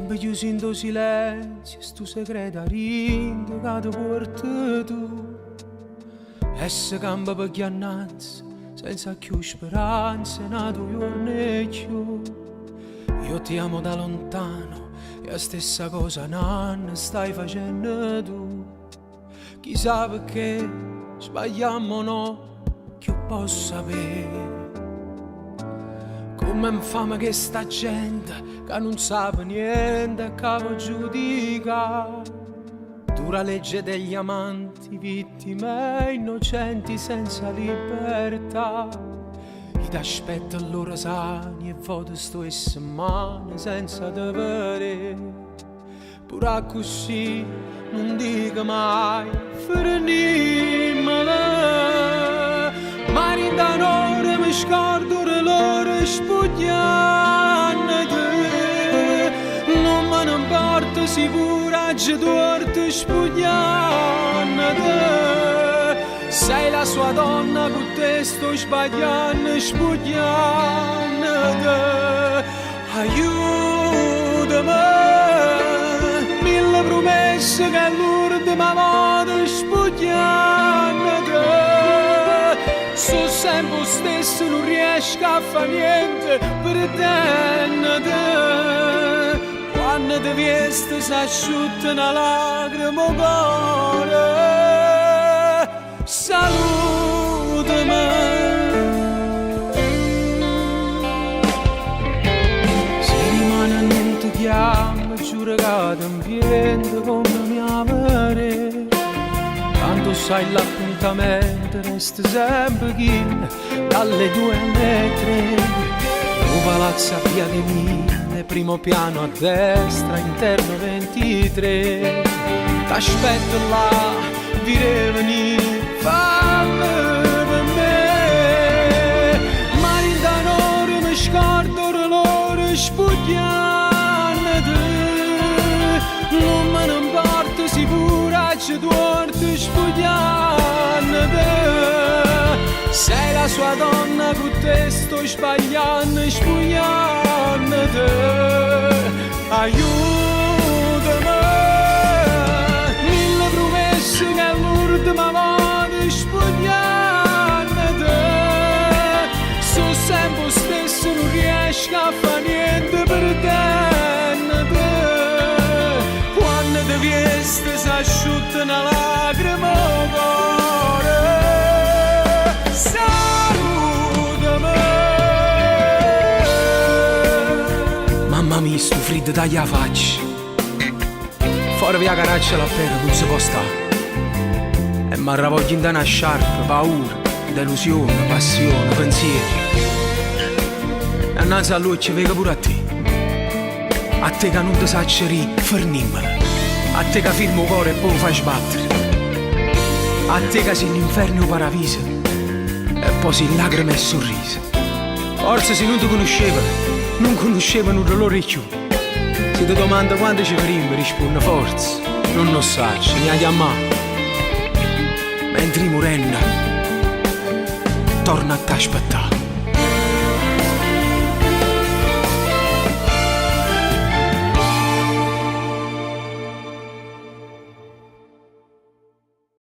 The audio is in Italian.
Sempre chiusi in tuo silenzio, sto segreto rinde che ti porti tu. E se campa per chi annanzi, senza più speranze, nato giorno e più. Io ti amo da lontano e la stessa cosa non stai facendo tu. Chissà perché sbagliamo o no, che posso sapere. Come infame che sta gente che non sa niente, che può giudicare. Dura legge degli amanti, vittime innocenti senza libertà. Io ti aspetto a loro sani e voto sto settimane senza dovere. Pure così non dico mai fermiamela. Ma in danore mi scordo loro spugliando. Non me ne importa sicura c'è torto spugliando. Sei la sua donna con te sto sbagliando spugliando. Aiutami, mille promesse che l'ultima volta spugliando. Sono sempre lo stesso, non riesco a fare niente per te. Quando ti vesti si asciutta una lacrima al cuore. Salutami. Se rimane e non ti chiamo, giuro che ti ambiente come mi amerei. Tanto sai l'appuntamento resta sempre chi dalle 2 alle 3. Un palazzo a via di Mille, primo piano a destra, interno 23. T'aspetto là, dire venire, fammi per me. Ma in danore mi scordo loro spugliando. Non me ne importa sicura c'è torto spugliando. Sei la sua donna con te sto sbagliando spugliando. Aiutami, mille promesse che l'ultima volta spugliando. Sono sempre lo stesso, non riesco a fare niente per te. Quando ti vesti si asciutta una lacrima al cuore. Salutami. Mamma mia, sto freddo taglia la faccia. Fuori via caraccia la pera non si può stare. E mi ravoglia in una sciarpa, paura, delusione, passione, pensieri. E annanzi a lui ci vega pure a te. A te che non ti sa cerì, fermimmela. A te che firmo cuore e poi lo fai sbattere. A te che sei l'inferno paradiso e poi sei lacrime e sorriso. Forse se non ti conoscevano, non conoscevano loro più. Se ti domanda quando ci faremo, risponde forza, non lo sai, mi chiamare. Mentre morenna, torna a t'aspettare.